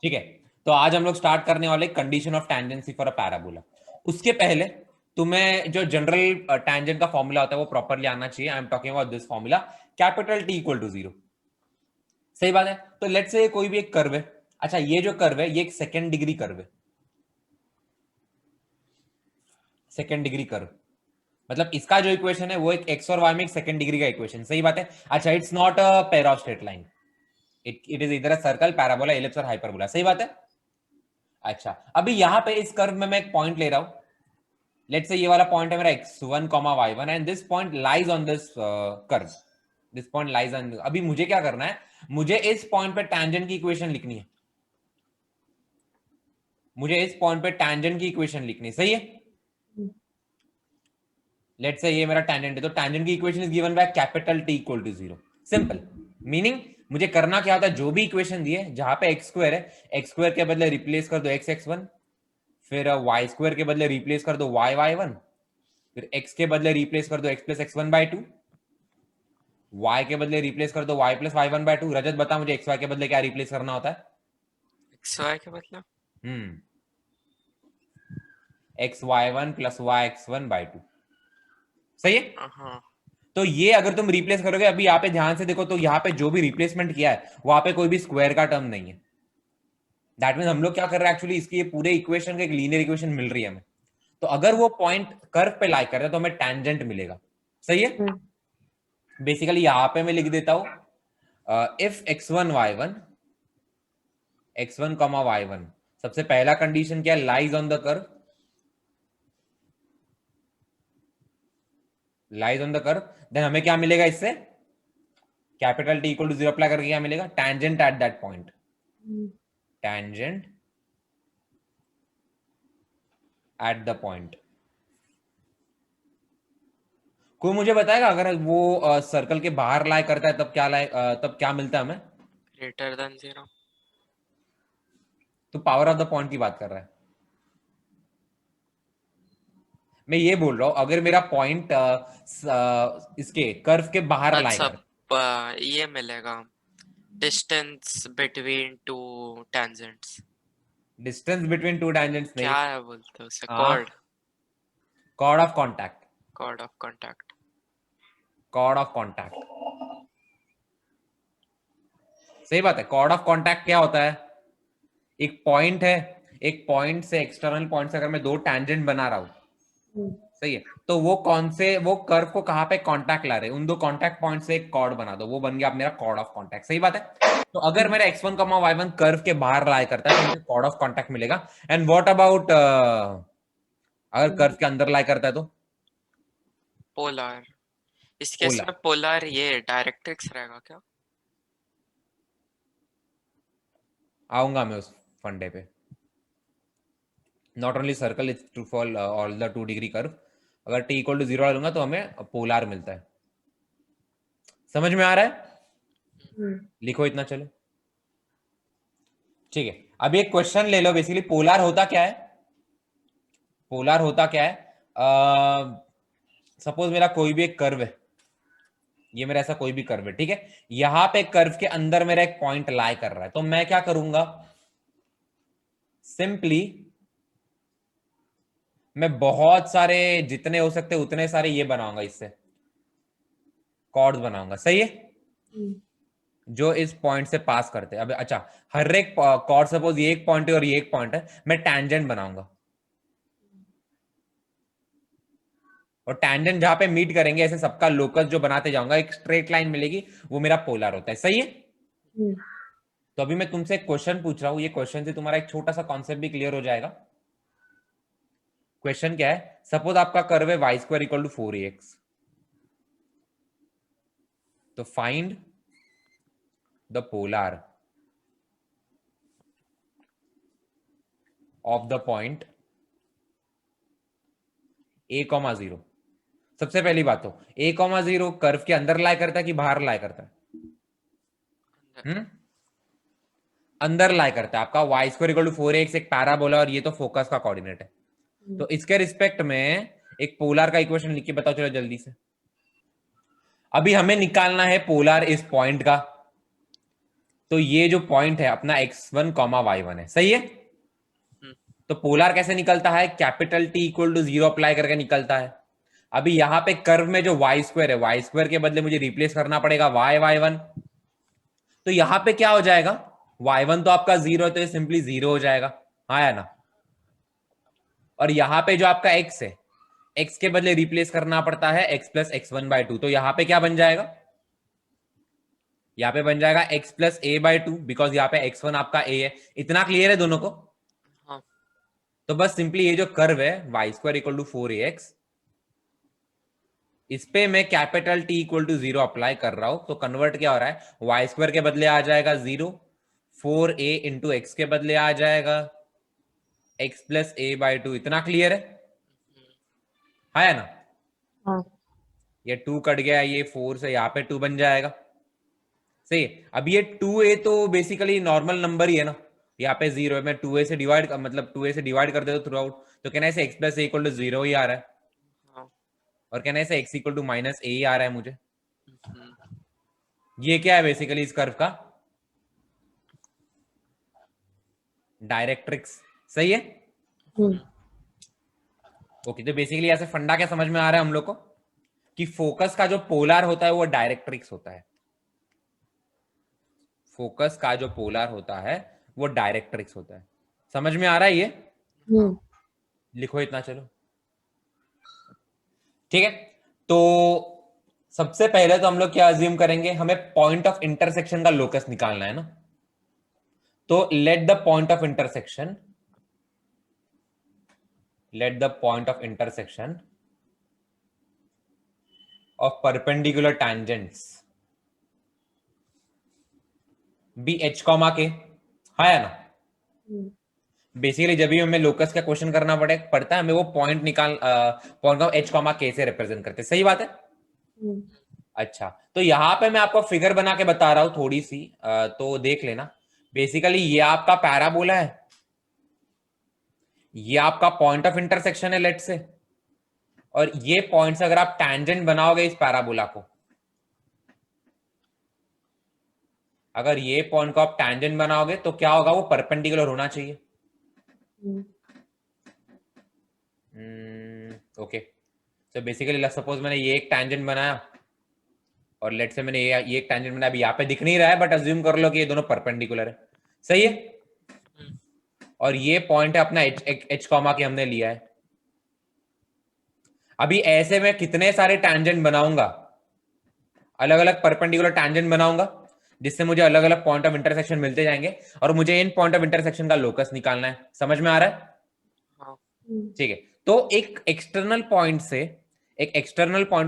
ठीक है, तो आज हम लोग स्टार्ट करने वाले condition of tangency for a parabola. उसके पहले तुम्हें जो जनरल टेंजेंट का फॉर्मूला होता है वो प्रॉपरली आना चाहिए। I am talking about this formula, capital T equal to zero. सही बात है। तो लेट्स से कोई भी एक कर्व है। अच्छा, ये जो कर्व है ये एक सेकेंड डिग्री कर्व है। सेकेंड डिग्री कर्व मतलब इसका जो इक्वेशन है वो एक एक्स और वाई में एक सेकेंड डिग्री का इक्वेशन। सही बात है। अच्छा, it's not a pair of straight line, it is इधर अ सर्कल, पैराबोला, एलिप्स और हाइपरबोला। सही बात है। अच्छा, अभी यहां पे इस कर्व में मैं एक पॉइंट ले रहा हूं। लेट्स से ये वाला पॉइंट है मेरा x1, y1 and this point lies on this curve. This point lies on. अभी मुझे क्या करना है, मुझे इस पॉइंट पे टैंजेंट की इक्वेशन लिखनी है। मुझे इस पॉइंट पे टैंजेंट की इक्वेशन लिखनी है। सही है। लेट्स से ये मेरा टैंजेंट है, तो टैंजेंट की equation is given by capital T equal to zero. Simple. Meaning मुझे करना क्या होता है, जो भी इक्वेशन दी है जहां पे एक्स स्क्वायर है, एक्स स्क्वायर के बदले रिप्लेस कर दो x(x1), फिर वाई स्क्वायर के बदले रिप्लेस कर दो y(y1), फिर x के बदले रिप्लेस कर दो x प्लस x1/2, y के बदले रिप्लेस कर दो y प्लस y1/2। रजत बता मुझे x y के बदले क्या रिप्लेस करना होता है। एक्स वाई के मतलब x(y1) प्लस y(x1/2). सही है। हाँ। तो ये अगर तुम रिप्लेस करोगे, अभी यहाँ पे ध्यान से देखो तो यहाँ पे जो भी रिप्लेसमेंट किया है वहां पे कोई भी स्क्वायर का टर्म नहीं है। दैट मीन हम लोग क्या कर रहे हैं एक्चुअली, इसकी ये पूरे इक्वेशन का एक लीनियर इक्वेशन मिल रही है हमें। तो अगर वो पॉइंट कर्व पे लाई कर रहा है तो हमें टैंजेंट मिलेगा। सही है। बेसिकली यहां पे मैं लिख देता हूं इफ x1 कॉमा y1, सबसे पहला कंडीशन क्या है, lies on the curve. Lies on the curve, then हमें क्या मिलेगा इससे, capital T equal to zero apply करके क्या मिलेगा, tangent at that point. Tangent at the point. कोई मुझे बताएगा अगर वो सर्कल के बाहर लाई करता है तब क्या मिलता है हमें। Greater than zero. तो पावर ऑफ द पॉइंट की बात कर रहा है। मैं ये बोल रहा हूं अगर मेरा पॉइंट इसके कर्व के बाहर लाई अच्छा, कर। ये मिलेगा distance between two tangents. Distance between two tangents नहीं। क्या है बोलते हैं उसे? हाँ, chord. Chord of contact. Chord of contact. Chord of contact. सही बात है। कॉर्ड ऑफ कॉन्टैक्ट क्या होता है, एक पॉइंट है, एक पॉइंट से एक्सटर्नल पॉइंट से अगर मैं दो टैंजेंट बना रहा हूं, सही है, तो वो कौन से, वो कर्व को कहां पे कांटेक्ट ला रहे हैं, उन दो कांटेक्ट पॉइंट से एक कॉर्ड बना दो, वो बन गया मेरा कॉर्ड ऑफ कांटेक्ट। सही बात है। तो अगर मेरा x1 y1 कर्व के बाहर लाई करता है तो मुझे कॉर्ड ऑफ कांटेक्ट मिलेगा। एंड व्हाट अबाउट अगर कर्व के अंदर लाई करता है तो पोलर। इस केस पोलर। में पोलर ये डायरेक्ट्रिक्स रहेगा क्या? आऊंगा मैं उस फंडे पे। Not only circle, it's true for all the 2 degree curve. अगर t इक्वल टू जीरो लूंगा तो हमें पोलार मिलता है। समझ में आ रहा है। लिखो इतना, चलो ठीक है। अभी एक क्वेश्चन ले लो। बेसिकली पोलार होता क्या है, पोलार होता क्या है, सपोज मेरा कोई भी एक कर्व है, ये मेरा ऐसा कोई भी कर्व है, ठीक है। यहां पे कर्व के अंदर मेरा एक पॉइंट लाई कर रहा है, तो मैं क्या करूंगा, सिंपली मैं बहुत सारे, जितने हो सकते उतने सारे ये बनाऊंगा, इससे कॉर्ड्स बनाऊंगा। सही है, जो इस पॉइंट से पास करते हैं। अब अच्छा, हर एक कॉर्ड, सपोज ये एक पॉइंट है और ये एक पॉइंट है, मैं टैंजेंट बनाऊंगा, और टैंजेंट जहां पे मीट करेंगे ऐसे सबका लोकस जो बनाते जाऊंगा, एक स्ट्रेट लाइन मिलेगी, वो मेरा पोलर होता है। सही है। तो अभी मैं तुमसे एक क्वेश्चन पूछ रहा हूं, ये क्वेश्चन से तुम्हारा एक छोटा सा कॉन्सेप्ट भी क्लियर हो जाएगा। क्वेश्चन क्या है, सपोज आपका कर्व है y² इक्वल टू 4ax, तो find the polar of the point a,0। सबसे पहली बात तो a,0 कर्व के अंदर लाई करता है कि बाहर लाई करता है? अंदर लाई करता है। आपका y² इक्वल टू 4ax एक पैराबोला और ये तो फोकस का कोऑर्डिनेट है। तो इसके रिस्पेक्ट में एक पोलर का इक्वेशन लिख के बताओ चलो जल्दी से। अभी हमें निकालना है पोलर इस पॉइंट का। तो ये जो पॉइंट है अपना x1 कॉमा y1 है, सही है। तो पोलर कैसे निकलता है, capital T equal to 0 apply करके निकलता है। अभी यहाँ पे कर्व में जो y स्क्वायर है, y स्क्वायर के बदले मुझे रिप्लेस करना पड़ेगा y1। तो यहाँ पे क्या हो जाएगा, y1 तो आपका 0 है तो ये सिंपली 0 हो जाएगा, हाँ या ना। और यहाँ पे जो आपका x है, x के बदले रिप्लेस करना पड़ता है x प्लस x1/2। तो यहाँ पे क्या बन जाएगा, यहाँ पे बन जाएगा x प्लस a/2, बिकॉज यहाँ पे x1 आपका a है। इतना क्लियर है दोनों को। हाँ। तो बस सिंपली ये जो कर्व है y square equal to 4ax, इस पे मैं capital T equal to 0 apply कर रहा हूं। तो कन्वर्ट क्या हो रहा है, y स्क्वायर के बदले आ जाएगा 0, 4a इंटू एक्स के बदले आ जाएगा x प्लस a/2। इतना क्लियर है, हाँ या ना। हाँ। ये 2 कट गया, ये 4 से यहाँ पे 2 बन जाएगा, सही। अब ये 2a तो बेसिकली नॉर्मल नंबर ही है ना, यहाँ पे 0 है। मैं 2a से डिवाइड मतलब 2a से डिवाइड कर देता थ्रू आउट, तो कहना है x plus a equal to 0 ही आ रहा है। हाँ। और कहना है x equal to minus a ही आ रहा है मुझे। ये क्या है बेसिकली इस कर्व का, डायरेक्ट्रिक्स, सही है। ओके, तो बेसिकली ऐसे फंडा क्या समझ में आ रहा है हम लोग को, कि फोकस का जो पोलर होता है वो डायरेक्ट्रिक्स होता है। फोकस का जो पोलर होता है वो डायरेक्ट्रिक्स होता है। समझ में आ रहा है ये, लिखो इतना, चलो ठीक है। तो सबसे पहले तो हम लोग क्या अज्यूम करेंगे, हमें पॉइंट ऑफ इंटरसेक्शन का लोकस निकालना है ना। तो late the point of intersection of perpendicular tangents be h, k, हाँ या ना। बेसिकली जब भी हमें लोकस का क्वेश्चन करना पड़ता है, हमें वो point point of h, k से रिप्रेजेंट करते हैं, सही बात है। अच्छा, तो यहां पे मैं आपको फिगर बना के बता रहा हूं थोड़ी सी, तो देख लेना। बेसिकली ये आपका पैराबोला है, ये आपका पॉइंट ऑफ इंटरसेक्शन है लेट से, और ये पॉइंट्स अगर आप टैंजेंट बनाओगे इस पैराबोला को, अगर ये पॉइंट को आप टैंजेंट बनाओगे तो क्या होगा, वो परपेंडिकुलर होना चाहिए। ओके, तो बेसिकली सपोज मैंने ये एक टैंजेंट बनाया, और लेट से मैंने ये एक टैंजेंट बनाया, अभी यहाँ पे दिख नहीं रहा है बट अज्यूम कर लो कि ये दोनों परपेंडिकुलर है, सही है। और ये पॉइंट है अपना h, के हमने लिया है। अभी ऐसे में कितने सारे टैंजेंट बनाऊंगा, अलग अलग परपेंडिकुलर टैंजेंट बनाऊंगा, जिससे मुझे अलग अलग पॉइंट ऑफ इंटरसेक्शन मिलते जाएंगे, और मुझे इन पॉइंट ऑफ इंटरसेक्शन का लोकस निकालना है। समझ में आ रहा है, ठीक है। तो एक एक्सटर्नल पॉइंट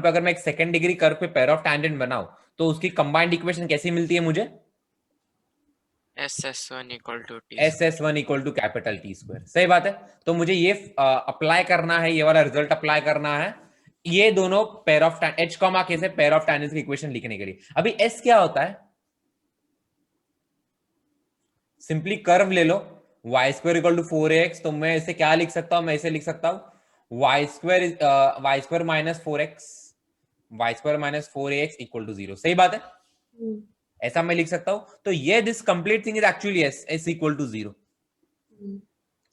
पे अगर मैं एक सेकंड डिग्री कर्व पे पेयर ऑफ टैंजेंट बनाऊं, तो उसकी कंबाइंड इक्वेशन कैसी मिलती है मुझे, SS1 equal to T। SS1 equal to capital T square, सही बात है। तो मुझे ये अप्लाई करना है, ये वाला रिजल्ट अप्लाई करना है, ये दोनों पेयर ऑफ h, k से पेयर ऑफ टैंजेंट्स की इक्वेशन लिखने के लिए। अभी s क्या होता है, सिंपली कर्व ले लो, y square equal to 4ax। तो मैं इसे क्या लिख सकता हूं, मैं इसे लिख सकता हूं y square minus 4ax equal to 0, सही बात है। ऐसा मैं लिख सकता हूं। तो ये this complete thing is actually s equal to 0,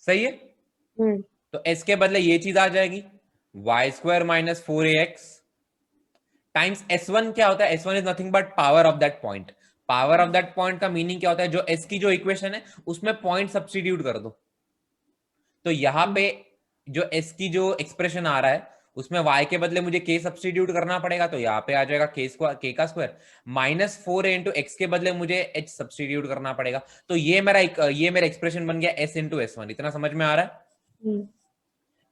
सही है। तो s के बदले ये चीज आ जाएगी y square minus 4ax times s1। क्या होता है, s1 is nothing but power of that point. Power of that point का मीनिंग क्या होता है, जो s की जो इक्वेशन है उसमें पॉइंट सब्स्टिट्यूट कर दो। तो यहां पे जो s की जो एक्सप्रेशन आ रहा है उसमें y के बदले मुझे k सब्स्टिट्यूट करना पड़ेगा, तो यहाँ पे आ जाएगा k का square minus 4a into x के बदले मुझे h सब्स्टिट्यूट करना पड़ेगा। तो ये मेरा एक्सप्रेशन बन गया s इंटू s1। इतना समझ में आ रहा है,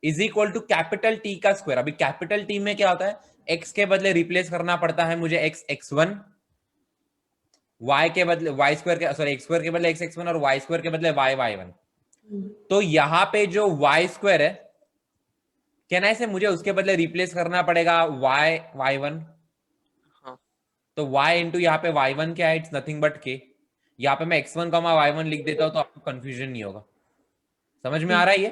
is equal to capital T का स्क्वायर। अभी कैपिटल T में क्या होता है, x के बदले रिप्लेस करना पड़ता है मुझे x1, y के बदले y स्क्वायर के सॉरी x स्क्वायर के बदले x1 और y स्क्वायर के बदले y1। तो यहां पे जो y स्क्वायर है, कहना है मुझे उसके बदले रिप्लेस करना पड़ेगा y1। तो y इंटू यहाँ पे y1 क्या है, इट्स नथिंग बट k। यहाँ पे मैं x1 y1 लिख देता हूं तो आपको कंफ्यूजन नहीं होगा। समझ में आ रहा है ये।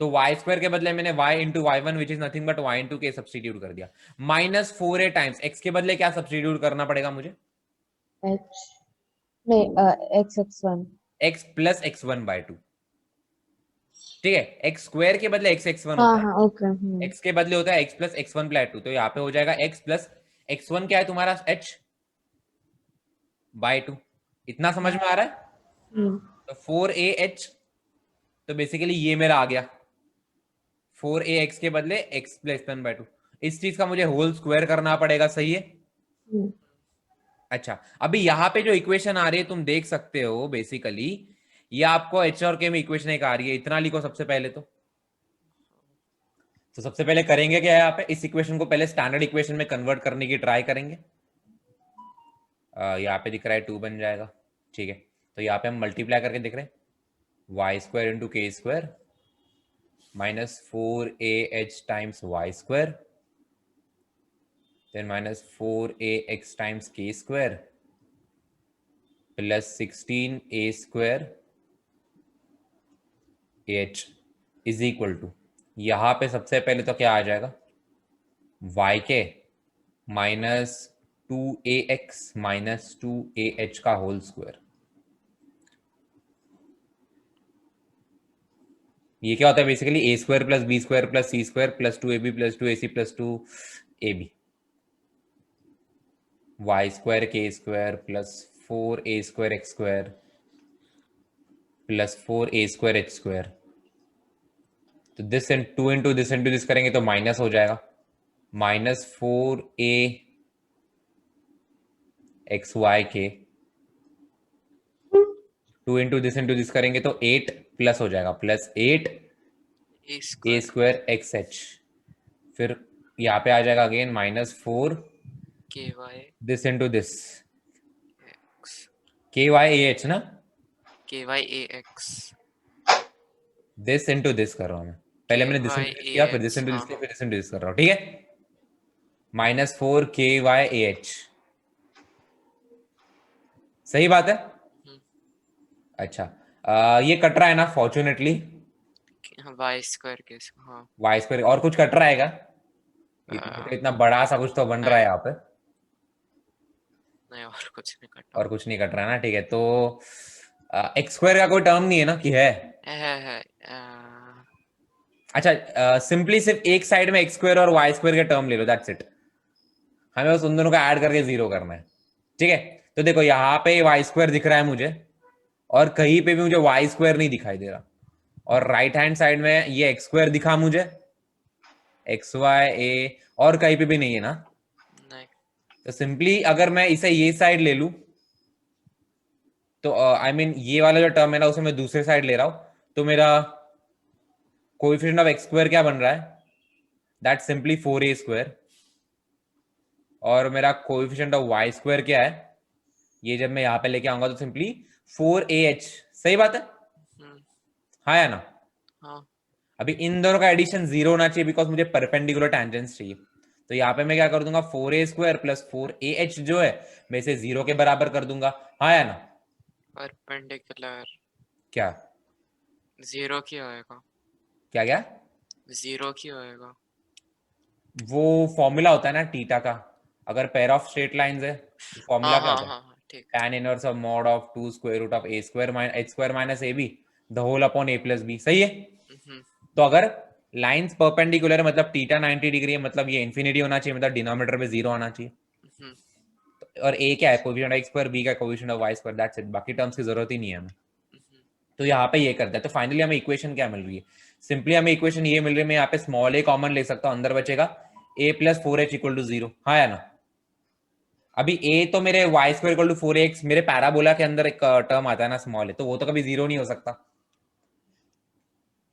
तो y स्क्वायर के बदले मैंने y into y1 which is nothing but y into k substitute कर दिया। माइनस 4a टाइम्स x के बदले क्या सब्स्टिट्यूट करना पड़ेगा मुझे, h नहीं x(x1). x प्लस x1/2, ठीक है। x स्क्वायर के बदले x(x1) हाँ होता है, हाँ ओके। x के बदले होता है x प्लस x1/2, तो यहाँ पे हो जाएगा x प्लस x1 क्या है तुम्हारा h/2। इतना समझ में आ रहा है? तो 4ah, तो बेसिकली ये मेरा आ गया 4ax के बदले x प्लस x1/2। इस चीज का मुझे होल स्क्वायर करना पड़ेगा, सही है। अच्छा, अभी यहाँ पे जो इक्वेशन आ रही है तुम देख सकते हो, बेसिकली ये आपको एच और के में इक्वेशन एक आ रही है, इतना लिखो सबसे पहले। तो सबसे पहले करेंगे क्या है, यहाँ पे इस इक्वेशन को पहले स्टैंडर्ड इक्वेशन में कन्वर्ट करने की ट्राई करेंगे। यहाँ पे दिख रहा है 2 बन जाएगा, ठीक है। तो यहाँ पे हम मल्टीप्लाई करके देख रहे हैं, Y square into K square minus 4ah times Y square, then minus 4ax times K square plus 16a square h is equal to, यहाँ पे सबसे पहले तो क्या आ जाएगा, y के माइनस 2ax माइनस 2ah का होल स्क्वायर। ये क्या होता है basically, A square plus B square plus C square plus 2ab plus 2ac plus 2ab, Y square K square plus 4a square X square plus 4a square H square. तो this and 2 into this करेंगे तो minus हो जाएगा, minus 4a x Y के, 2 into this करेंगे तो 8 plus हो जाएगा, plus 8 a a square x h. फिर यहाँ पे आ जाएगा again minus 4 k y this into this, x k y a h ना, k y a x this into this कर रहा हूं मैं, पहले मैंने दिस इंटू दिस किया, फिर दिस इंटू दिस किया, फिर दिस इंटू दिस कर रहा हूँ, ठीक है। Minus 4 k y a H, सही बात है। अच्छा, ये कट रहा है ना फॉर्चुनेटली, वाई स्क्वायर के हाँ वाई स्क्वायर। और कुछ कट रहा है इतना बड़ा सा कुछ तो बन रहा है यहाँ पे, नहीं और कुछ नहीं कटा, और कुछ नहीं कट रहा है ना, ठीक है। तो एक्स स्क्वायर का कोई टर्म नहीं है ना, कि है? है अच्छा, सिंपली सिर्फ एक साइड में एक्स स्क्वायर और वाई स्क्वायर का टर्म ले लो, दैट्स इट। हमें बस उन दोनों का ऐड करके 0 करना है, ठीक है। तो देखो यहाँ पे वाई स्क्वायर दिख रहा है मुझे, और कहीं पे भी मुझे वाई स्क्वायर नहीं दिखाई दे रहा, और राइट हैंड साइड में ये एक्स स्क्वायर दिखा मुझे, एक्स वाई ए, और कहीं पे भी नहीं है ना। नहीं, तो सिंपली अगर मैं इसे ये साइड ले लूं, तो आई मीन ये वाला जो टर्म है ना, उसे मैं दूसरे साइड ले रहा हूं, तो मेरा कोएफिशिएंट ऑफ एक्स स्क्वायर क्या बन रहा है, दैट सिंपली 4a स्क्वायर, और मेरा कोएफिशिएंट ऑफ वाई स्क्वायर क्या है, ये जब मैं यहाँ पे लेके आऊंगा तो सिंपली 4ah, सही बात है, हाँ या ना। हाँ अभी इन दोनों का एडिशन 0 होना चाहिए, बिकॉज मुझे परपेंडिकुलर टेंजेंट्स चाहिए। तो यहाँ पे मैं क्या कर दूंगा, 4a स्क्वायर प्लस 4ah जो है मैं इसे 0 के बराबर कर दूंगा, हाँ या ना। परपेंडिकुलर क्या 0 की होएगा, क्या क्या 0 की होएगा, वो फॉर्मूला होता है ना थीटा का, अगर पेयर ऑफ स्ट्रेट लाइंस है, फॉर्मूला हाँ क्या हाँ होता है, हाँ ठीक, tan inverse of mod of 2 square root of a square minus h square minus ab the whole upon a plus b, सही है। तो अगर लाइंस परपेंडिकुलर है मतलब थीटा 90 डिग्री है, मतलब ये इंफिनिटी होना चाहिए, मतलब डिनोमिनेटर में 0 आना चाहिए। और a क्या है, coefficient of x square, b का coefficient of y square, that's it, बाकी टर्म्स की जरूरत ही नहीं है हमें। तो यहाँ पे ये करता है, तो फाइनली हमें इक्वेशन क्या मिल रही है, सिंपली हमें इक्वेशन ये मिल रही है, मैं यहाँ पे स्मॉल a कॉमन ले सकता हूँ, अंदर बचेगा a plus 4h equal to 0, हाँ या ना। अभी a तो मेरे y square equal to 4x, मेरे पैराबोला के अंदर एक टर्म आता है ना स्मॉल a, तो वो तो कभी 0 नहीं हो सकता।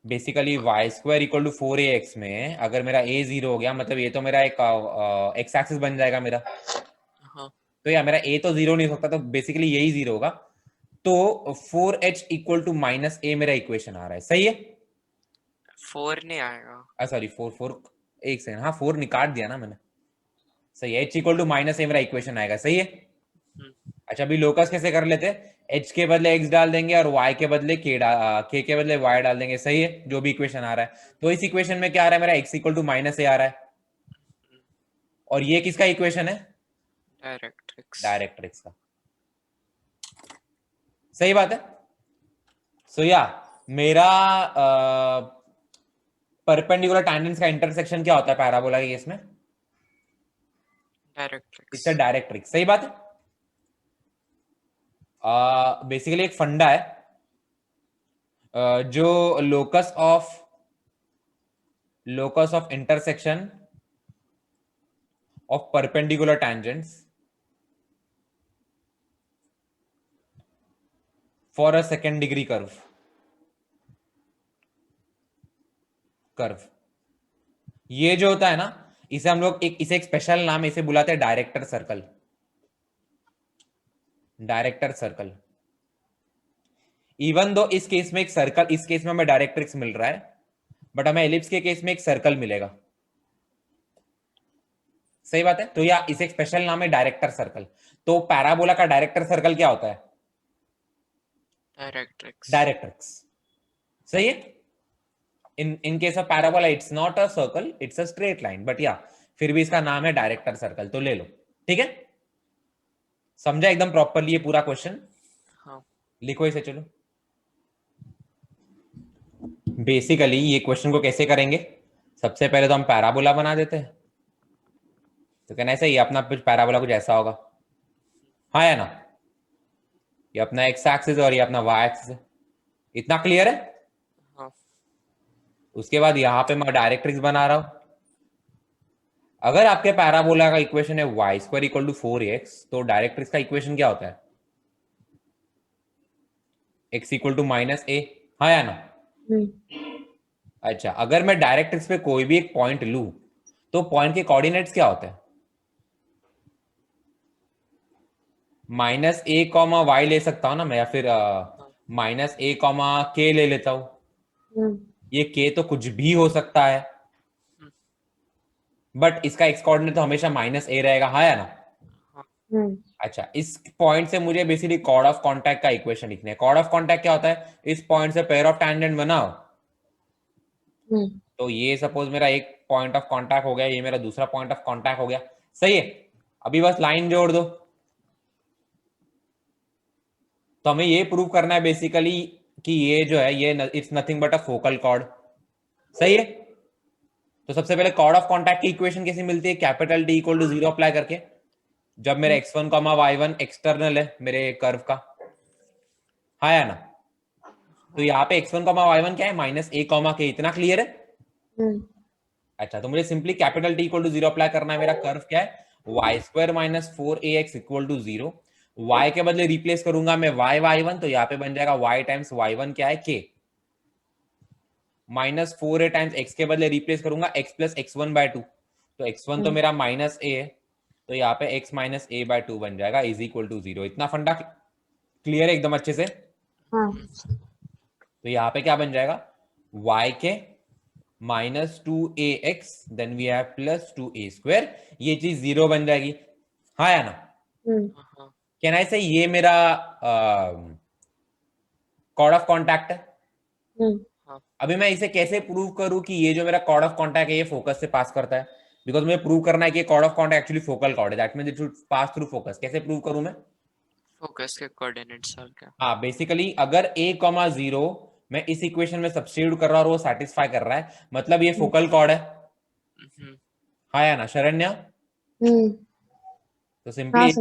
Basically y square equal to 4ax में अगर मेरा a 0 हो गया, मतलब ये तो मेरा एक x एक्सिस बन जाएगा मेरा, तो यार मेरा a तो 0 नहीं हो सकता, तो बेसिकली यही 0 होगा। तो 4h equal to minus a मेरा इक्वेशन आ रहा है, सही है। 4 नहीं आएगा, सॉरी 4 एक सेकंड, हाँ 4 निकाल दिया ना मैंने, सही है। h equal to minus a मेरा इक्वेशन आएगा, सही है। अच्छा, अभी लोकस कैसे कर लेते हैं, h के बदले x डाल देंगे और y के बदले k के बदले y डाल देंगे, सही है, जो भी इक्वेशन आ रहा है। तो इस इक्वेशन में क्या आ रहा है, मेरा x equal to minus a आ रहा है, और ये किसका इक्वेशन है, डायरेक्ट्रिक्स डायरेक्ट्रिक्स का। सही बात है। सो या मेरा परपेंडिकुलर टैंजेंट्स का इंटरसेक्शन क्या होता है पैराबोला के केस में? डायरेक्ट्रिक्स। इसका डायरेक्ट्रिक्स। सही बात है। बेसिकली एक फंडा है जो locus of intersection of perpendicular tangents for a second degree curve. ये जो होता है ना, इसे हम लोग इसे एक स्पेशल नाम, इसे बुलाते हैं director circle. Director circle. Even though इस केस में एक सर्कल, इस केस में हमें डायरेक्ट्रिक्स मिल रहा है, बट हमें एलिप्स के केस में एक सर्कल मिलेगा। सही बात है। तो या इसे एक स्पेशल नाम है डायरेक्टर सर्कल। तो पैराबोला का डायरेक्टर सर्कल क्या होता है? डायरेक्ट्रिक्स। डायरेक्ट्रिक्स। सही है। In case of parabola it's not a circle, it's a straight line, but या फिर भी इसका नाम है डायरेक्टर सर्कल, तो ले लो। ठीक है, समझा एकदम प्रॉपरली ये पूरा क्वेश्चन? हाँ। लिखो इसे, चलो। बेसिकली ये क्वेश्चन को कैसे करेंगे? सबसे पहले तो हम पैराबोला बना देते हैं। तो कहना ऐसा, ये अपना पैराबोला कुछ ऐसा होगा, हाँ या ना? ये अपना एक्स एक्सिस और ये अपना वाई एक्सिस है। इतना क्लियर है? हाँ। उसके बाद यहां पे मैं डायरेक्ट्रिक्स बना रहा हूं। अगर आपके पैराबोला का इक्वेशन है y square equal to 4x, तो डायरेक्ट्रिक्स का इक्वेशन क्या होता है? x इक्वल टू माइनस ए, हाँ या ना? अच्छा, अगर मैं डायरेक्ट्रिक्स पे कोई भी एक पॉइंट लू, तो पॉइंट के कोऑर्डिनेट्स क्या होते हैं? माइनस ए कॉमा वाई ले सकता हूं ना मैं, या फिर माइनस ए कॉमा के ले लेता हूं। ये के तो कुछ भी हो सकता है, बट इसका एक्स कोऑर्डिनेट तो हमेशा माइनस ए रहेगा, हाँ या ना? अच्छा, इस पॉइंट से मुझे बेसिकली कॉर्ड ऑफ कॉन्टैक्ट का इक्वेशन लिखना है। कॉर्ड ऑफ कॉन्टैक्ट क्या होता है? इस पॉइंट से पेयर ऑफ टैंजेंट बनाओ। तो ये सपोज मेरा एक पॉइंट ऑफ कॉन्टैक्ट हो गया, ये मेरा दूसरा पॉइंट ऑफ कॉन्टैक्ट हो गया। सही है। अभी बस लाइन जोड़ दो। तो हमें ये प्रूव करना है बेसिकली कि ये जो है, ये it's nothing but a focal chord. सही है। तो सबसे पहले कॉर्ड ऑफ कॉन्टैक्ट की इक्वेशन कैसे मिलती है? Capital D equal to 0 apply करके। जब मेरा x1 कॉमा y1 एक्सटर्नल है मेरे कर्व का, हाँ या ना? तो यहाँ पे x1 कॉमा y1 क्या है? माइनस ए कॉमा के। इतना क्लियर है? अच्छा, तो मुझे simply capital T equal to 0 apply करना है। मेरा कर्व क्या है? Y square minus 4ax equal to 0। y के बदले रिप्लेस करूंगा मैं y1, तो यहाँ पे बन जाएगा y टाइम्स y1 क्या है? k। Minus 4a times x के बदले रिप्लेस करूंगा x प्लस x1 बाय 2। तो x1 तो मेरा माइनस a है, तो यहाँ पे x माइनस a बाय 2 बन जाएगा इज इक्वल टू 0। इतना फंडा क्लियर है एकदम अच्छे से? हाँ। तो यहाँ पे क्या बन जाएगा? y के minus 2ax then we have plus 2a square. ये चीज 0 बन जाएगी, हाँ या ना? कैन आई से ये मेरा कॉर्ड ऑफ कॉन्टैक्ट है। अभी मैं इसे कैसे प्रूव करूं कि ये जो मेरा कॉर्ड ऑफ कॉन्टैक्ट है ये फोकस से पास करता है? बिकॉज मुझे प्रूव करना है कि chord of contact actually focal chord है, that means it should pass through focus. कैसे प्रूव करूं मैं? फोकस के कोऑर्डिनेट्स और क्या? हाँ, बेसिकली अगर a,0 मैं इस इक्वेशन में सब्स्टिट्यूट कर रहा हूं और वो सेटिस्फाई कर रहा है, मतलब ये फोकल कॉर्ड है, हाँ या ना शरण्या? तो सिंपली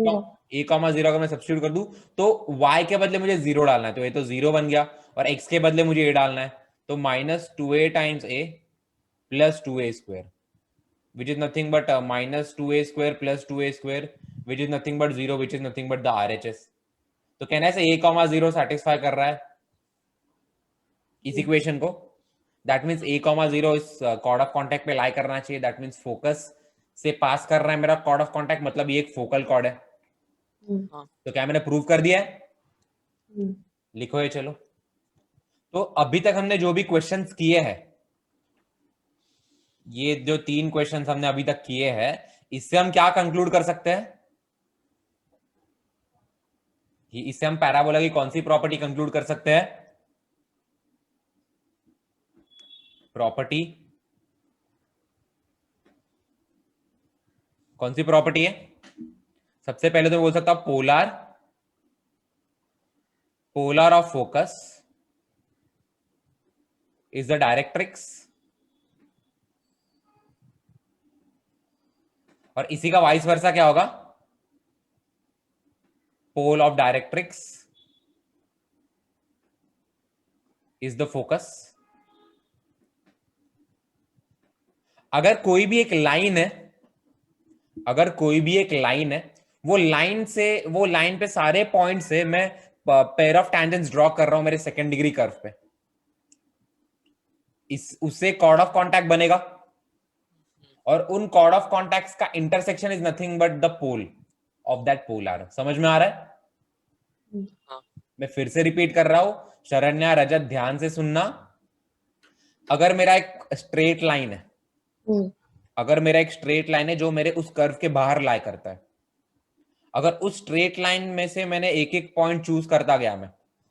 a,0 अगर मैं सब्स्टिट्यूट कर दूं, तो y के बदले मुझे 0 डालना है, तो ये तो 0 बन गया, और x के बदले मुझे a डालना है, तो minus 2a times a plus 2a square, which is nothing but minus 2a square plus 2a square, which is nothing but 0, which is nothing but the RHS। तो कहना है a,0 सेटिस्फाई कर रहा है इस इक्वेशन को, दैट मीन्स a,0 इस cord of contact पे लाई करना चाहिए, दैट मीन्स फोकस से पास कर रहा है मेरा कॉर्ड ऑफ कॉन्टैक्ट, मतलब ये एक फोकल कॉर्ड है। तो क्या मैंने प्रूव कर दिया है? लिखो ये, चलो। तो अभी तक हमने जो भी क्वेश्चंस किए हैं, ये जो 3 क्वेश्चंस हमने अभी तक किए हैं, इससे हम क्या कंक्लूड कर सकते हैं? इससे हम पैराबोला की कौन सी प्रॉपर्टी कंक्लूड कर सकते हैं? प्रॉपर्टी कौन सी प्रॉपर्टी है? सबसे पहले तो मैं बोल सकता हूं polar polar of focus is the directrix, और इसी का वाइस वर्सा क्या होगा? Pole of directrix is the focus. अगर कोई भी एक लाइन है, अगर कोई भी एक लाइन है, वो लाइन पे सारे पॉइंट से मैं पेयर ऑफ टेंजेंट्स ड्रॉ कर रहा हूं मेरे सेकेंड डिग्री कर्व पे, उससे कॉर्ड ऑफ कॉन्टैक्ट बनेगा, और उन कॉर्ड ऑफ कॉन्टैक्ट्स का intersection is nothing but the pole of that polar. समझ में आ रहा है? हाँ। मैं फिर से रिपीट कर रहा हूं, शरण्या, रजत, ध्यान से सुनना। अगर मेरा एक स्ट्रेट लाइन है, अगर मेरा एक स्ट्रेट लाइन है जो मेरे उस कर्व के बाहर लाई करता है, अगर उस स्ट्रेट लाइन में से मैंने एक एक पॉइंट चूज करता गया मैं,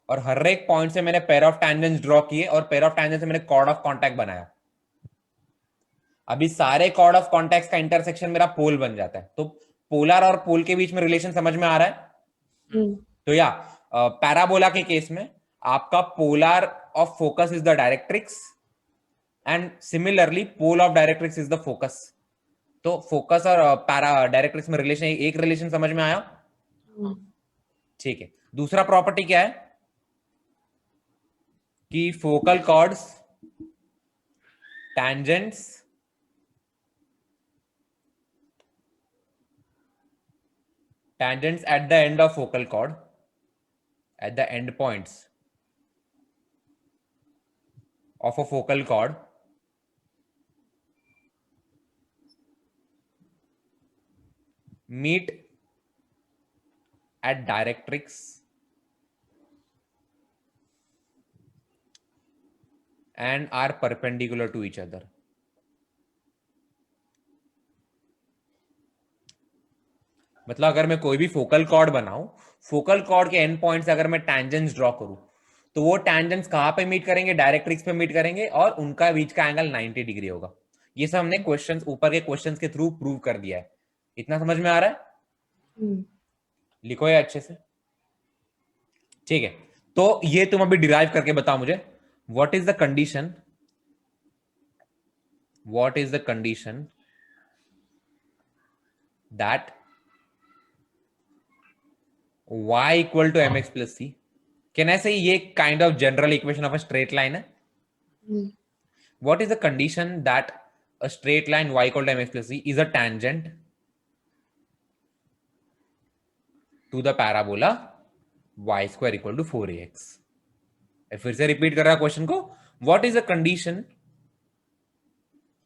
और हर एक पॉइंट से मैंने पेयर ऑफ टेंजेंट्स ड्रॉ किए, और पेयर ऑफ टेंजेंट्स से मैंने कॉर्ड ऑफ कॉन्टैक्ट बनाया, अभी सारे कॉर्ड ऑफ कॉन्टैक्ट्स का इंटरसेक्शन मेरा पोल बन जाता है। तो पोलर और पोल के बीच में रिलेशन समझ में आ रहा है? तो या पैराबोला के केस में आपका polar of focus is the directrix, and similarly pole of directrix is the focus. तो फोकस और पैरा डायरेक्ट्रिक्स में रिलेशन, एक रिलेशन समझ में आया? ठीक है। दूसरा प्रॉपर्टी क्या है कि focal chords tangents at the end of focal chord, at the end points of a focal chord meet at directrix and are perpendicular to each other. मतलब अगर मैं कोई भी फोकल कॉर्ड बनाऊं, फोकल कॉर्ड के एंड पॉइंट से अगर मैं टैंजेंट्स ड्रॉ करूं, तो वो टैंजेंट्स कहां पे मीट करेंगे? डायरेक्ट्रिक्स पे मीट करेंगे, और उनका बीच का एंगल 90 डिग्री होगा। ये सब हमने क्वेश्चंस, ऊपर के क्वेश्चंस के थ्रू प्रूव कर दिया है। इतना समझ में आ रहा है? लिखो ये अच्छे से, ठीक है। तो ये तुम अभी डिराइव करके बताओ मुझे, what is the condition, what is the condition that y equal to mx plus c? Can I say ये kind of general equation of a straight line है? What is the condition that a straight line y equal to mx plus c is a tangent to the parabola y square equal to 4ax? फिर से repeat कर रहा question को, what is the condition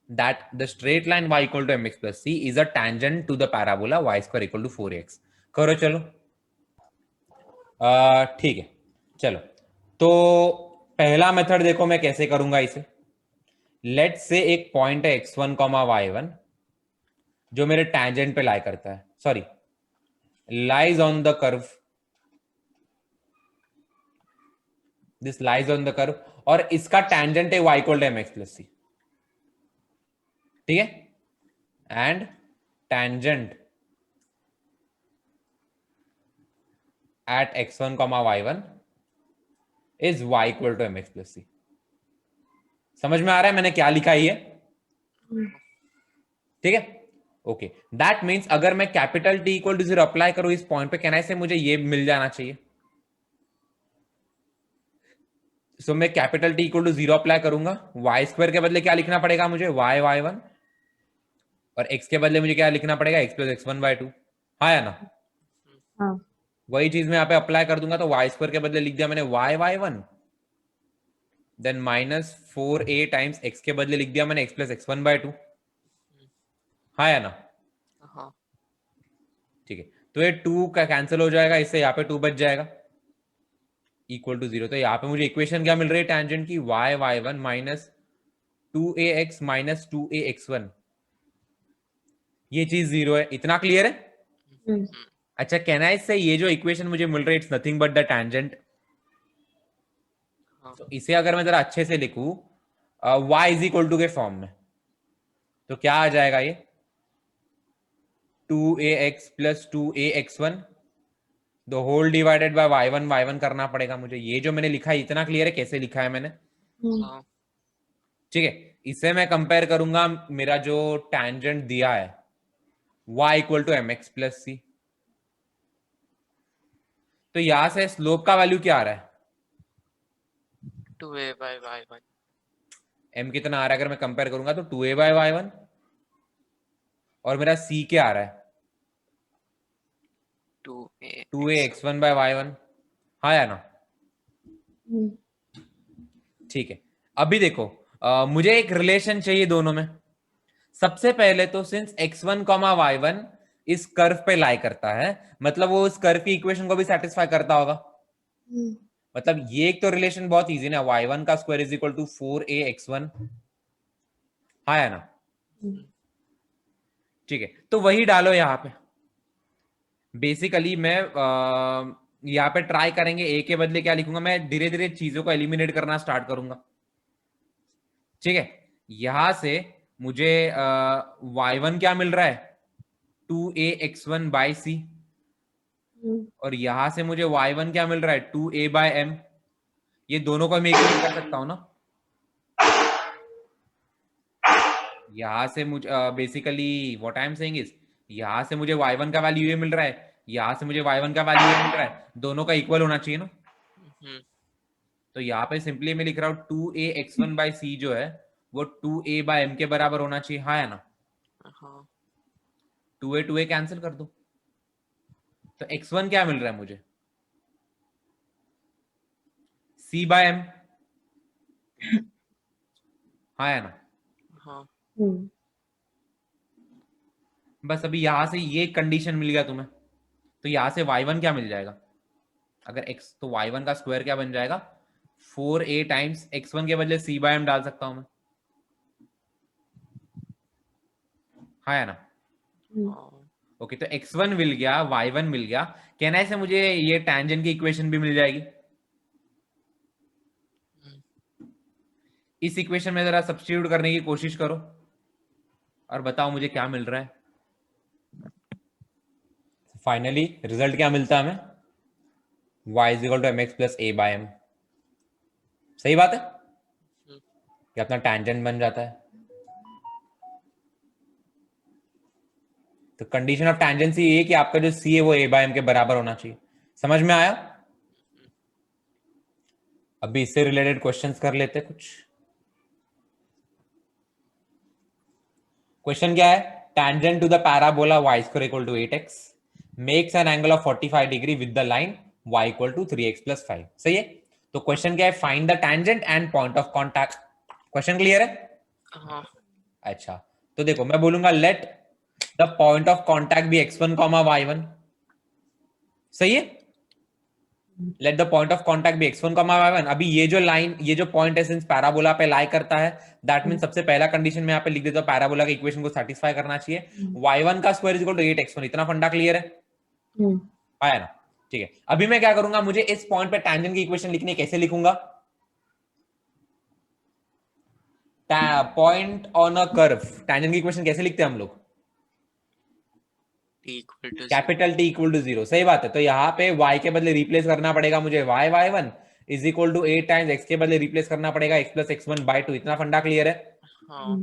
that the straight line y equal to mx plus c is a tangent to the parabola y square equal to 4ax? करो चलो। ठीक है, चलो। तो पहला मेथड देखो मैं कैसे करूंगा इसे। लेट से एक पॉइंट है x1, y1 जो मेरे टैंजेंट पे लाई करता है, sorry, lies on the curve, this lies on the curve, और इसका टैंजेंट है y equal to mx plus c, ठीक है? And tangent at x1, y1 is y equal to mx plus c. समझ में आ रहा है मैंने क्या लिखा है? ठीक है, ओके। दैट मीन्स अगर मैं capital T equal to 0 apply करूं इस पॉइंट पे, कहना से मुझे ये मिल जाना चाहिए। सो मैं capital T equal to 0 apply करूंगा, y स्क्वायर के बदले क्या लिखना पड़ेगा मुझे? y y1, और x के बदले मुझे क्या लिखना पड़ेगा? x plus x1 by 2। हाँ या ना? हाँ। वही चीज मैं यहाँ पे अप्लाई कर दूंगा, तो y स्क्वायर के बदले लिख दिया मैंने y y1, then minus 4a times x के बदले लिख दिया मैंने x प्लस x1 बाय 2। हाँ या ना? हाँ। ठीक है, तो ये 2 का कैंसिल हो जाएगा, इससे यहाँ पे 2 बच जाएगा, इक्वल टू 0। तो यहाँ पे मुझे इक्वेशन क्या मिल रही है टैंजेंट की? y y1 minus 2ax minus 2ax1। ये चीज 0 है। इतना क्लियर है? अच्छा, कहना है इससे ये जो इक्वेशन मुझे मिल रही है, it's nothing but the tangent. तो इसे अगर मैं जरा अच्छे से लिखूं y इज इक्वल टू के फॉर्म में, तो क्या आ जाएगा ये? 2ax plus 2ax1 the whole divided by y1 करना पड़ेगा मुझे। ये जो मैंने लिखा है इतना क्लियर है कैसे लिखा है मैंने? हाँ ठीक है, इसे मैं कंपेयर करूंगा मेरा जो टैंजेंट दिया है y equal to M x plus C. तो यहां से स्लोप का वैल्यू क्या आ रहा है? 2a/y1। m कितना आ रहा है अगर मैं कंपेयर करूंगा तो 2a/y1, और मेरा c क्या आ रहा है? 2ax1। 2ax1/y1। हाँ या ना? ठीक है, अभी देखो मुझे एक रिलेशन चाहिए दोनों में। सबसे पहले तो सिंस x1 कॉमा y1 इस कर्व पे लाई करता है, मतलब वो उस कर्व की इक्वेशन को भी सेटिस्फाई करता होगा। मतलब ये एक तो रिलेशन बहुत इजी ना, y1 का square is equal to 4ax1। हाँ या ना? ठीक है, तो वही डालो यहाँ पे। बेसिकली मैं यहाँ पे ट्राई करेंगे, a के बदले क्या लिखूंगा, मैं धीरे धीरे चीजों को एलिमिनेट करना स्टार्ट करूंगा। ठीक है, यहां से मुझे y1 क्या मिल रहा है? 2ax1/c। और यहां से मुझे y1 क्या मिल रहा है? 2a/m। ये दोनों को मैं इक्वेट कर सकता हूं ना? यहां से मुझे basically what I am saying is, यहां से मुझे y1 का वैल्यू ये मिल रहा है, यहां से मुझे y1 का वैल्यू ये मिल रहा है, दोनों का इक्वल होना चाहिए ना? तो यहाँ पे सिंपली मैं लिख रहा हूँ 2ax1/c जो है वो 2a/m के बराबर होना चाहिए। हाँ या ना? हाँ 2a कैंसिल कर दो, तो x1 क्या मिल रहा है मुझे? c/m। हाँ या ना? हाँ बस अभी यहां से ये कंडीशन मिल गया तुम्हें, तो यहां से y1 क्या मिल जाएगा अगर x, तो y1 का स्क्वायर क्या बन जाएगा? 4a टाइम्स x1 के बदले c/m डाल सकता हूं मैं। हाँ या ना? हाँ ओके, तो x1 मिल गया, y1 मिल गया, कहना है से मुझे ये टैंजेंट की इक्वेशन भी मिल जाएगी। इस इक्वेशन में जरा सब्स्टिट्यूट करने की कोशिश करो और बताओ मुझे क्या मिल रहा है। फाइनली रिजल्ट क्या मिलता है हमें? y is equal to M x plus a/m। सही बात है, ये अपना टैंजेंट बन जाता है। तो कंडीशन ऑफ टैंजेंसी ये कि आपका जो c है वो a/m के बराबर होना चाहिए। समझ में आया? अभी इससे रिलेटेड क्वेश्चंस कर लेते हैं कुछ। क्वेश्चन क्या है? Tangent to the parabola y square equal to 8x makes an angle of 45 degree with the line y equal to 3x plus 5। सही है, तो क्वेश्चन क्या है? Find the tangent and point of contact. Question clear है? हाँ अच्छा, तो देखो मैं बोलूंगा let the point of contact be x1 comma y1। सही है, let the point of contact be x1 comma y1। अभी ये जो लाइन, ये जो पॉइंट है सिंस पैराबोला पे लाई करता है, दैट मीन सबसे पहला कंडीशन में यहाँ पे लिख देता हूं पैराबोला के इक्वेशन को सेटिस्फाई करना चाहिए। y1 का square is equal to 8x1। इतना फंडा क्लियर है? आया ना? ठीक है, अभी मैं क्या करूंगा, मुझे इस पॉइंट पे टैंजेंट की इक्वेशन लिखनी है, कैसे लिखूंगा? Point on a curve, tangent की इक्वेशन कैसे लिखते हैं हम लोग? t equal to 0। Capital T equal to 0। सही बात है, तो यहाँ पे y के बदले रिप्लेस करना पड़ेगा मुझे y1 is equal to 8 times x के बदले रिप्लेस करना पड़ेगा x प्लस x1/2। इतना फंडा क्लियर है? हाँ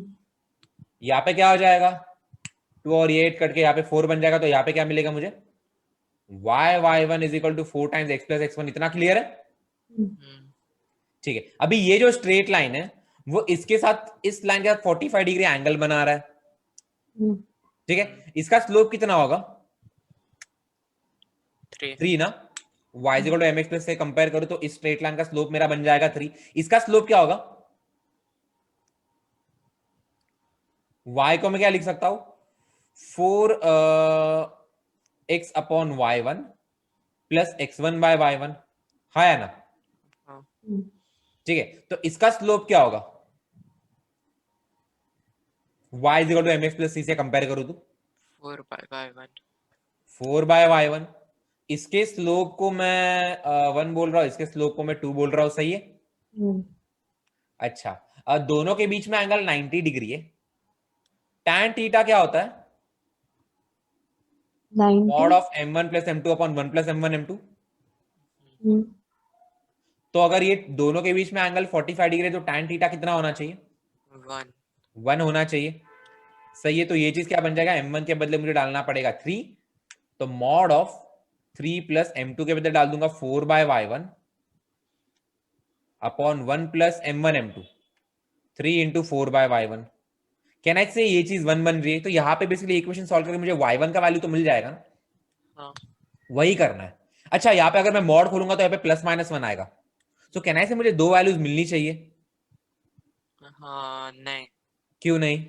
यहाँ पे क्या हो जाएगा? 2 और ये 8 कट के यहाँ पे 4 बन जाएगा, तो यहाँ पे क्या मिलेगा मुझे? y1 is equal to 4 times x plus x1। इतना क्लियर है? ठीक है, अभी ये जो स्ट्रेट लाइन है वो इसके साथ, इस लाइन के साथ 45 डिग्री एंगल बना रहा है। ठीक है, इसका स्लोप कितना होगा? 3 ना? y is equal to mx plus से कंपेयर करूं तो इस स्ट्रेट लाइन का स्लोप मेरा बन जाएगा 3। इसका स्लोप क्या होगा? y को मैं क्या लिख सकता हूं? 4 x upon y1 plus x1/y1। हाँ या ना? हाँ ठीक है, तो इसका स्लोप क्या होगा? y is equal to mx plus c से कंपेयर करूं तो 4/y1। 4/y1। इसके स्लोप को मैं 1 बोल रहा हूं, इसके स्लोप को मैं 2 बोल रहा हूं। सही है? अच्छा, दोनों के बीच में एंगल 90 डिग्री है। tan थीटा क्या होता है? Mod 90. Of m1 plus m2 upon 1 plus m1 m2। हम्म, तो अगर ये दोनों के बीच में एंगल 45 डिग्री है तो tan थीटा कितना होना चाहिए? 1 1 होना चाहिए। सही है, तो ये चीज क्या बन जाएगा, m1 के बदले मुझे डालना पड़ेगा 3, तो मॉड ऑफ 3 प्लस m2 के बदले डाल दूंगा 4/y1 upon 1 plus m1 m2, 3 into 4/y1। Can I से ये चीज 1 बन रही है, तो यहाँ पे बेसिकली इक्वेशन सॉल्व करके मुझे y1 का वैल्यू तो मिल जाएगा ना, हाँ वही करना है। अच्छा, यहाँ पे अगर मैं मॉड खोलूंगा तो यहाँ पे प्लस माइनस 1 आएगा, तो कैन आई से मुझे दो वैल्यूज मिलनी चाहिए। हाँ नहीं क्यों नहीं?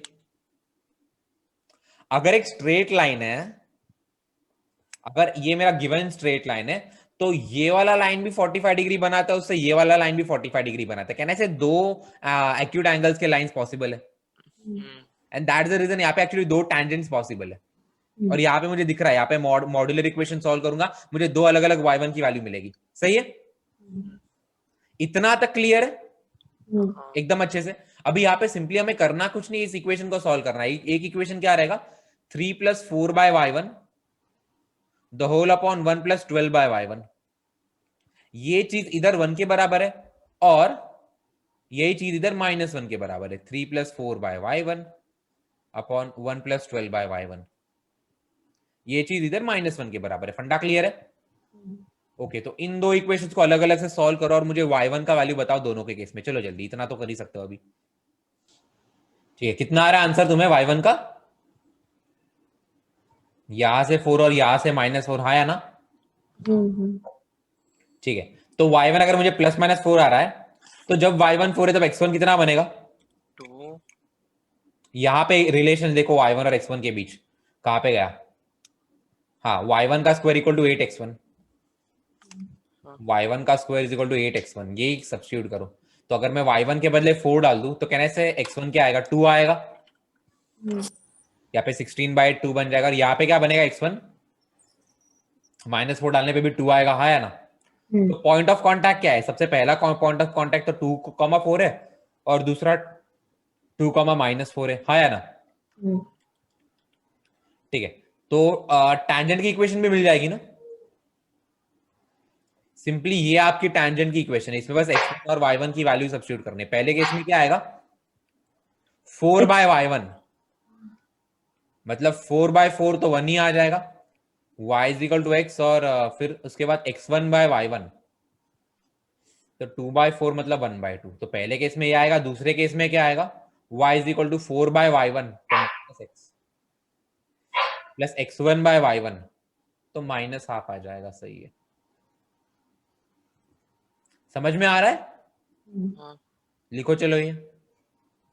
अगर एक स्ट्रेट लाइन है, अगर ये मेरा गिवन स्ट्रेट लाइन है, तो ये वाला लाइन भी 45 डिग्री बनाता है, उससे ये वाला लाइन भी 45 डिग्री बनाता है। कहने से दो एक्यूट एंगल्स के लाइंस पॉसिबल है, एंड दैट्स द रीजन यहाँ पे एक्चुअली दो टैंजेंट्स पॉसिबल है। और यहाँ पे मुझे दिख रहा है, यहाँ पे मॉड्यूलर इक्वेशन सॉल्व करूंगा, मुझे दो अलग अलग y1 की वैल्यू मिलेगी। सही है, इतना तक क्लियर है हाँ एकदम अच्छे से। अभी यहाँ पे सिंपली हमें करना कुछ नहीं, इस इक्वेशन को सॉल्व करना है। एक इक्वेशन क्या रहेगा, 3 plus 4/y1 the whole upon 1 plus 12/y1। ये चीज इधर 1 के बराबर है और यही चीज इधर -1 के बराबर है, 3 plus 4/y1 upon 1 plus 12/y1। ये चीज इधर -1 के बराबर है। फंडा क्लियर है? ओके, तो इन दो इक्वेशंस को अलग अलग से सॉल्व करो और मुझे y1 का वैल्यू बताओ दोनों के केस में। चलो जल्दी, इतना तो कर ही सकते हो अभी। ठीक है, कितना आ रहा है आंसर तुम्हें y1 का? यहां से 4 और यहां से -4, हाँ या ना? ठीक है, तो y1 अगर मुझे +-4 आ रहा है, तो जब y1 4 है तब x1 कितना बनेगा? 2 यहां पे रिलेशन देखो y1 और x1 के बीच, कहां पे गया? हाँ, y1 का square equal to 8x1, y1 का square is equal to 8x1, ये सब्स्टिट्यूट करो। तो अगर मैं y1 के बदले 4 डाल दूं तो कहने से x1 क्या आएगा, 2 आएगा। यहाँ पे 16/2 बन जाएगा, और यहाँ पे क्या बनेगा, x1 -4 डालने पे भी 2 आएगा, हाँ या ना? तो पॉइंट ऑफ कांटेक्ट क्या है, सबसे पहला पॉइंट ऑफ कांटेक्ट तो 2,4 है और दूसरा 2,-4 है, हाँ या ना? ठीक है, तो टैंजेंट की इक्वेशन भी मिल जाएगी ना। सिंपली ये आपकी टैंजेंट की इक्वेशन है, इसमें बस x1 और y1 की वैल्यू सब्स्टिट्यूट करनी है। पहले केस में क्या आएगा, 4/y1 मतलब 4/4 तो 1 ही आ जाएगा, y is equal to x, और फिर उसके बाद x1/y1 तो 2/4 मतलब 1/2। तो पहले केस में ये आएगा, दूसरे केस में क्या आएगा, y is equal to 4/y1 तो -x प्लस x1/y1 तो -½ आ जाएगा। सही है, समझ में आ रहा है? हाँ लिखो चलो ये।